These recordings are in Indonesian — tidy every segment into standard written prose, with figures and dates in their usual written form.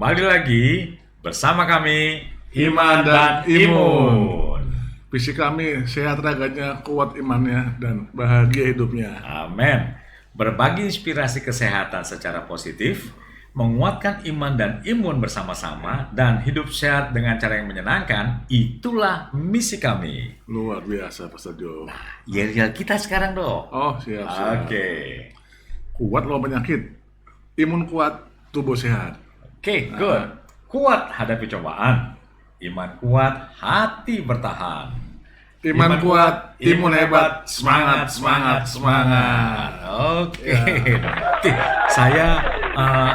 Kembali lagi bersama kami Iman dan Imun. Visi kami sehat raganya, kuat imannya, dan bahagia hidupnya. Amin. Berbagi inspirasi kesehatan secara positif, menguatkan iman dan imun bersama-sama, dan hidup sehat dengan cara yang menyenangkan, itulah misi kami. Luar biasa, Pastor Jo. Yel kita sekarang dong. Oh, siap. Oke. Kuat lawan penyakit, imun kuat, tubuh sehat. Oke, good. Kuat hadapi cobaan, iman kuat, hati bertahan. Iman kuat, imun hebat, semangat. Oke. Saya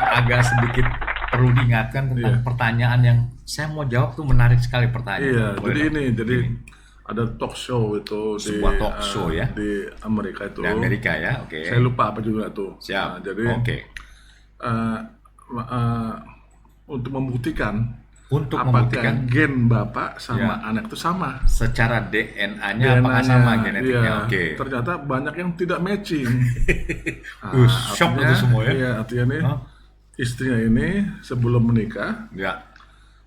agak sedikit perlu diingatkan tentang pertanyaan yang saya mau jawab tuh menarik sekali pertanyaan. Iya, Boleh jadi dong? jadi ada talk show itu Sebuah talk show ya? di Amerika itu. Di Amerika ya, oke. Saya lupa apa juga tuh. Siap. Jadi Oke. untuk membuktikan Untuk apakah membuktikan gen bapak sama Ya. anak itu sama. secara DNA-nya apakah sama genetiknya? Iya. Oke. Ternyata banyak yang tidak matching. Shock itu semua ya? Iya, artinya nih Hah? istrinya ini sebelum menikah Ya,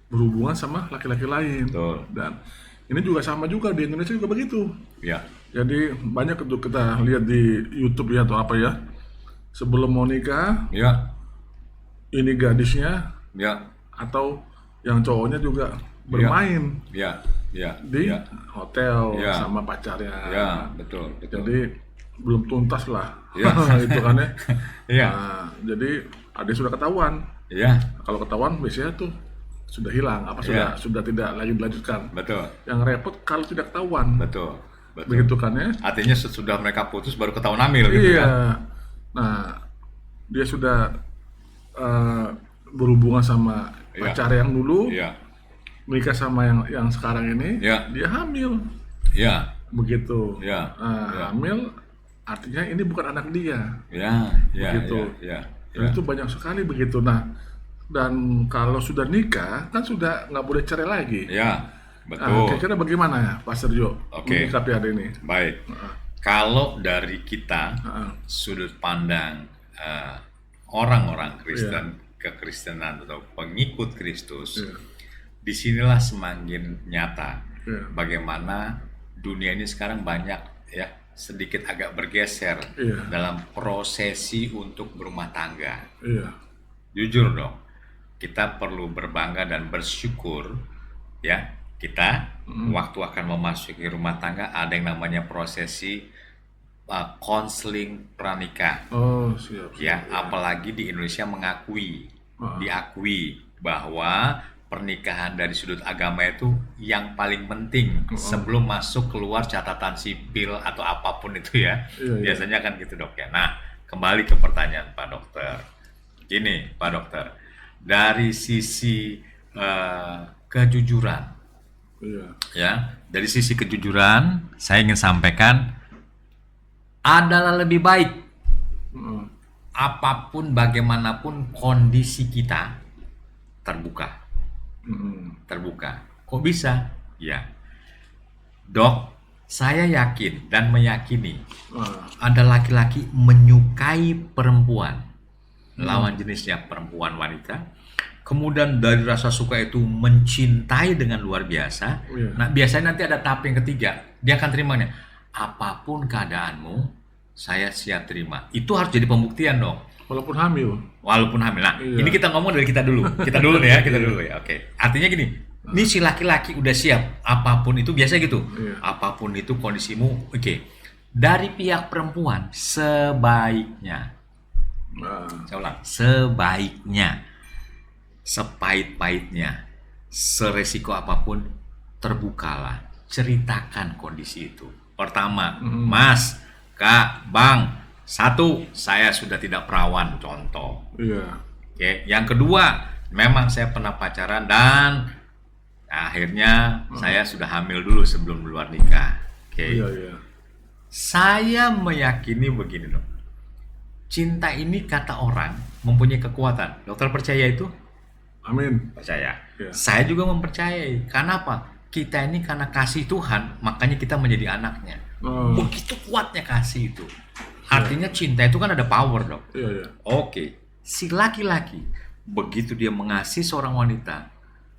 berhubungan sama laki-laki lain. betul. Dan ini juga sama juga di Indonesia juga begitu. Ya, Jadi banyak itu kita lihat di YouTube ya atau apa ya. Sebelum mau nikah, ya, ini gadisnya ya, atau yang cowoknya juga bermain ya, ya, di ya, hotel Ya. sama pacarnya. ya, betul, betul. Jadi belum tuntas lah. Ya. Itu kan ya. Ya, Nah, jadi ada yang sudah ketahuan. ya, Kalau ketahuan biasanya tuh sudah hilang, Ya. sudah tidak lagi dilanjutkan. betul, Yang repot kalau tidak ketahuan. betul, betul. Begitu kan ya? Artinya sesudah mereka putus baru ketahuan hamil gitu Iya. ya? Nah, dia sudah berhubungan sama Iya. pacar yang dulu, Iya, menikah sama yang sekarang ini, Iya. dia hamil. ya, Begitu. ya, ya, Hamil artinya ini bukan anak dia. ya, ya, Begitu. ya, Dan itu banyak sekali begitu. Nah, dan kalau sudah nikah kan sudah nggak boleh cerai lagi. ya, Nah, betul. kira-kira bagaimana ya, Pastor Jo, Oke. menyikapi hal ini? Baik. Kalau dari kita Heeh. sudut pandang orang-orang Kristen, kekristenan atau pengikut Kristus, Iya. disinilah semakin nyata Iya. bagaimana dunia ini sekarang banyak ya sedikit agak bergeser Iya. dalam prosesi untuk berumah tangga. Iya. Jujur dong, kita perlu berbangga dan bersyukur ya. Kita waktu akan memasuki rumah tangga ada yang namanya prosesi konseling pranikah. Oh, siap. Ya, apalagi di Indonesia diakui bahwa pernikahan dari sudut agama itu yang paling penting sebelum masuk keluar catatan sipil atau apapun itu ya. Iya, iya. Biasanya kan gitu dok ya. Nah, kembali ke pertanyaan Pak Dokter. Gini Pak Dokter, dari sisi kejujuran Iya. ya, dari sisi kejujuran saya ingin sampaikan adalah lebih baik Heeh. apapun bagaimanapun kondisi kita terbuka. Kok bisa? Ya, dok, saya yakin dan meyakini ada laki-laki menyukai perempuan lawan jenisnya perempuan wanita, kemudian dari rasa suka itu mencintai dengan luar biasa. Iya. Nah, biasanya nanti ada tahap yang ketiga, dia akan terimanya, apapun keadaanmu saya siap terima. Itu harus jadi pembuktian dong. Walaupun hamil. Walaupun hamil. Nah, Iya. ini kita ngomong dari kita dulu. Kita dulu nih ya, kita dulu ya. Oke. Artinya gini, ini si laki-laki udah siap. Apapun itu biasa gitu. Iya. Apapun itu kondisimu, oke. Dari pihak perempuan sebaiknya, saya ulang, sebaiknya, sepahit-pahitnya, seresiko apapun, terbukalah, ceritakan kondisi itu. Pertama, Mas, Kak, Bang, satu, saya sudah tidak perawan, contoh. Iya. Oke, yang kedua, memang saya pernah pacaran dan akhirnya saya sudah hamil dulu sebelum luar nikah. Oke. Iya, iya. Saya meyakini begini dong. Cinta ini kata orang mempunyai kekuatan. Dokter percaya itu? Amin. Percaya. Iya. Saya juga mempercayai. Karena apa? Kita ini karena kasih Tuhan, makanya kita menjadi anaknya. Oh. Begitu kuatnya kasih itu. Artinya cinta itu kan ada power dong. Iya, iya. Oke, si laki-laki begitu dia mengasihi seorang wanita,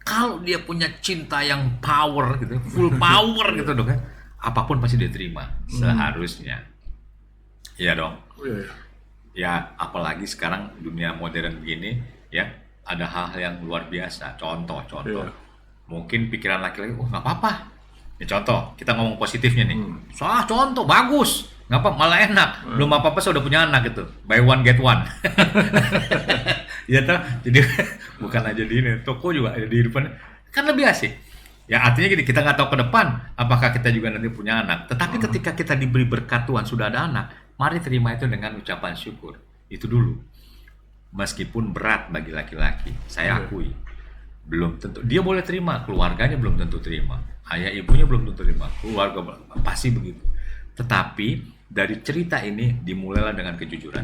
kalau dia punya cinta yang power gitu, full power gitu dong, apapun pasti dia terima seharusnya. Iya dong. Iya. Ya apalagi sekarang dunia modern begini ya, ada hal-hal yang luar biasa. Contoh Iya. mungkin pikiran laki-laki, oh nggak apa-apa. Ini contoh, kita ngomong positifnya nih. Contoh bagus, nggak apa, malah enak. Belum apa-apa saya udah punya anak gitu, buy one get one. Ya toh, jadi bukan aja di ini, toko juga ada di depan, kan lebih asik. Ya artinya gini, kita nggak tahu ke depan apakah kita juga nanti punya anak. Tetapi ketika kita diberi berkat Tuhan sudah ada anak, mari terima itu dengan ucapan syukur. Itu dulu. Meskipun berat bagi laki-laki, saya akui. Belum tentu, dia boleh terima, keluarganya belum tentu terima. Ayah ibunya belum tentu terima, keluarga pasti begitu. Tetapi dari cerita ini dimulailah dengan kejujuran.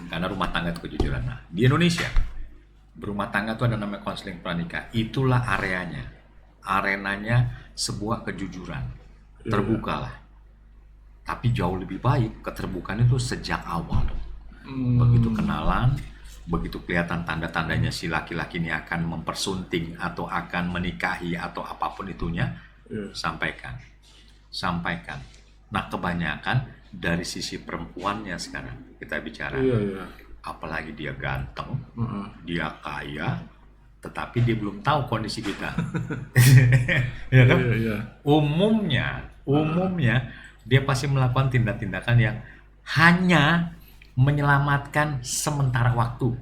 Karena rumah tangga itu kejujuran. Nah, di Indonesia berumah tangga itu ada namanya konseling pranikah. Itulah areanya. Arenanya sebuah kejujuran. Terbukalah. Tapi jauh lebih baik keterbukaan itu sejak awal. Begitu kenalan, begitu kelihatan tanda-tandanya si laki-laki ini akan mempersunting atau akan menikahi atau apapun itunya, sampaikan. Nah, kebanyakan dari sisi perempuannya sekarang kita bicara. Apalagi dia ganteng, dia kaya, tetapi dia belum tahu kondisi kita. Ya kan? Umumnya dia pasti melakukan tindak-tindakan yang hanya menyelamatkan sementara waktu.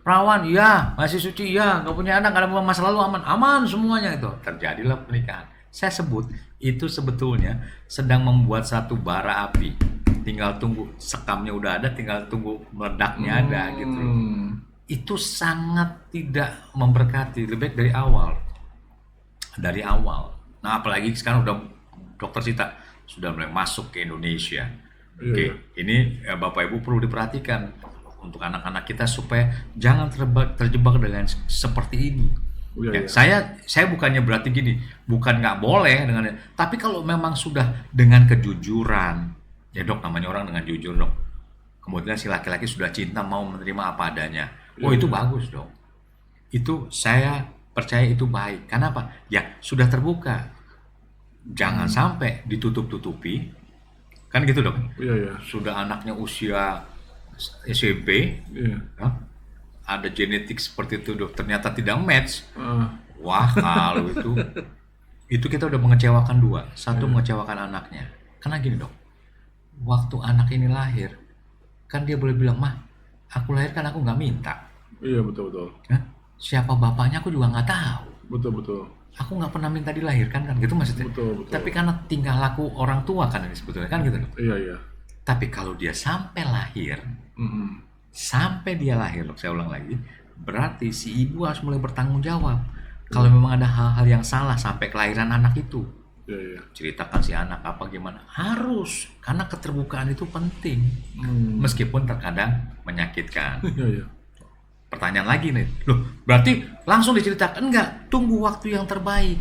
Perawan, iya, masih suci, iya, nggak punya anak, nggak ada masa lalu, aman semuanya itu. Terjadilah pernikahan. Saya sebut itu sebetulnya sedang membuat satu bara api. Tinggal tunggu sekamnya udah ada, tinggal tunggu meledaknya ada gitu. Itu sangat tidak memberkati, lebih baik dari awal. Nah, apalagi sekarang udah Dokter Sita sudah mulai masuk ke Indonesia. Oke, ini Bapak Ibu perlu diperhatikan untuk anak-anak kita supaya jangan terjebak dengan seperti ini. Saya bukannya berarti gini, bukan nggak boleh dengan, tapi kalau memang sudah dengan kejujuran, ya dok, namanya orang dengan jujur dok. Kemudian si laki-laki sudah cinta, mau menerima apa adanya. Itu bagus dok. Itu saya percaya itu baik. Kenapa? Ya sudah terbuka. Jangan sampai ditutup-tutupi. Kan gitu dok. Sudah anaknya usia SMP, ada genetik seperti itu dok, ternyata tidak match. Wah, kalau itu kita udah mengecewakan dua. Satu mengecewakan anaknya. Karena gini dok, waktu anak ini lahir, kan dia boleh bilang, mah, aku lahir kan aku nggak minta. Iya, betul. Siapa bapaknya aku juga nggak tahu. Betul. Aku nggak pernah minta dilahirkan kan, gitu maksudnya. Betul. Tapi karena tingkah laku orang tua kan ini sebetulnya kan gitu dok. Iya. Tapi kalau dia sampai lahir, sampai dia lahir, saya ulang lagi, berarti si ibu harus mulai bertanggung jawab. Kalau memang ada hal-hal yang salah sampai kelahiran anak itu, ceritakan si anak apa gimana, harus, karena keterbukaan itu penting, meskipun terkadang menyakitkan. Pertanyaan lagi nih, loh berarti langsung diceritakan? Enggak, tunggu waktu yang terbaik.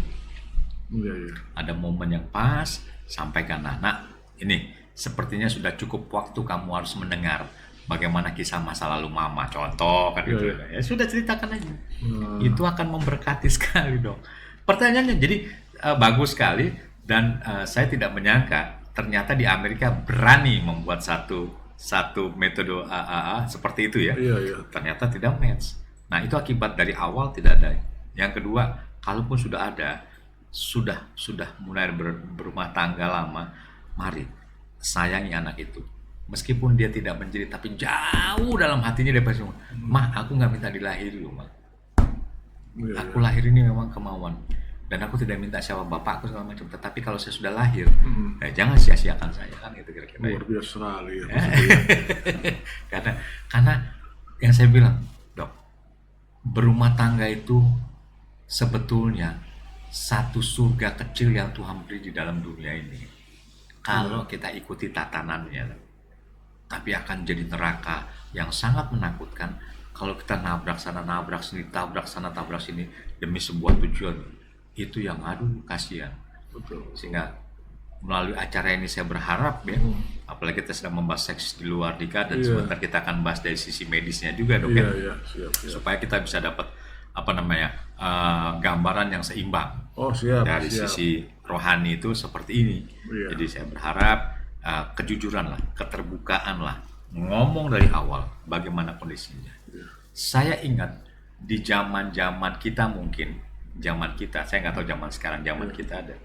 Ada momen yang pas, sampaikan. Nah ini sepertinya sudah cukup waktu kamu harus mendengar bagaimana kisah masa lalu mama, contoh kan gitu. Ya sudah, ceritakan aja. Itu akan memberkati sekali dong. Pertanyaannya jadi bagus sekali, dan saya tidak menyangka ternyata di Amerika berani membuat satu metode seperti itu ya. Ternyata tidak match. Nah, itu akibat dari awal tidak ada. Yang kedua, kalaupun sudah ada, sudah mulai berumah tangga lama, mari sayangi anak itu. Meskipun dia tidak menjadi, tapi jauh dalam hatinya dia pasti, mah aku nggak minta dilahiri loh, mah. Aku lahir ini memang kemauan, dan aku tidak minta siapa bapakku segala macam. Tetapi kalau saya sudah lahir, jangan sia-siakan saya, kan itu kira-kira. Luar biasa sekali ya. karena yang saya bilang, dok, berumah tangga itu sebetulnya satu surga kecil yang Tuhan beri di dalam dunia ini. Kalau kita ikuti tatanannya, tapi akan jadi neraka yang sangat menakutkan kalau kita nabrak sana, nabrak sini, tabrak sana, tabrak sini demi sebuah tujuan. Itu yang aduh kasihan. Sehingga melalui acara ini saya berharap ya, apalagi kita sedang membahas seks di luar nikah dan Iya. sebentar kita akan bahas dari sisi medisnya juga dok Iya, ya, iya, siap, siap. supaya kita bisa dapat gambaran yang seimbang Oh, siap, dari siap. sisi rohani itu seperti ini. Iya. Jadi saya berharap kejujuran lah, keterbukaan lah, ngomong dari awal bagaimana kondisinya. Iya. Saya ingat di zaman-zaman kita mungkin, zaman kita, saya nggak tahu zaman sekarang, zaman kita ada,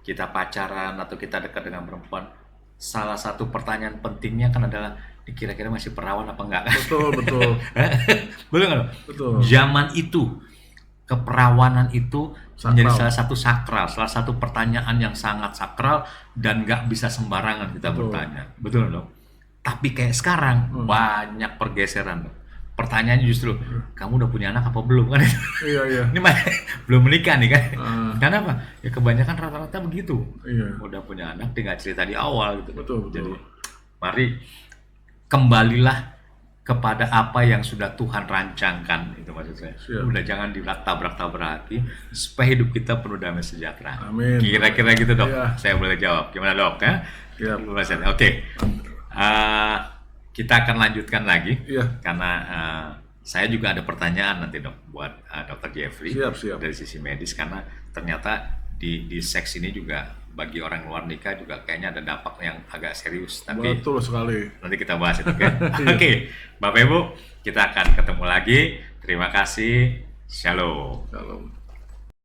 kita pacaran atau kita dekat dengan perempuan, salah satu pertanyaan pentingnya kan adalah, "Ini kira-kira masih perawan apa enggak?" Betul, betul. Betul nggak? Dok? Betul. Zaman itu keperawanan itu Sakral. menjadi salah satu sakral, salah satu pertanyaan yang sangat sakral dan nggak bisa sembarangan kita Betul. bertanya, betul dong? Tapi kayak sekarang banyak pergeseran, dok. Pertanyaannya justru, kamu udah punya anak apa belum kan? Iya, iya. Ini belum menikah nih kan? Ah. Kenapa? Ya kebanyakan rata-rata begitu. Iya. Udah punya anak, dia nggak cerita di awal gitu. Betul, betul. Jadi mari kembalilah kepada apa yang sudah Tuhan rancangkan, itu maksud saya. Siap. Udah jangan ditabrak-tabraki supaya hidup kita penuh damai sejahtera. Amin. Kira-kira gitu dok. Iya. Saya boleh jawab. Gimana dok? Ya? Siap. Oke. Kita akan lanjutkan lagi Iya. karena saya juga ada pertanyaan nanti dok buat Dr. Jeffrey Siap, siap. dari sisi medis, karena ternyata di seks ini juga bagi orang luar nikah juga kayaknya ada dampak yang agak serius, tapi Betul sekali. nanti kita bahas itu kan. Oke, Bapak Ibu, kita akan ketemu lagi. Terima kasih. Shalom. Shalom.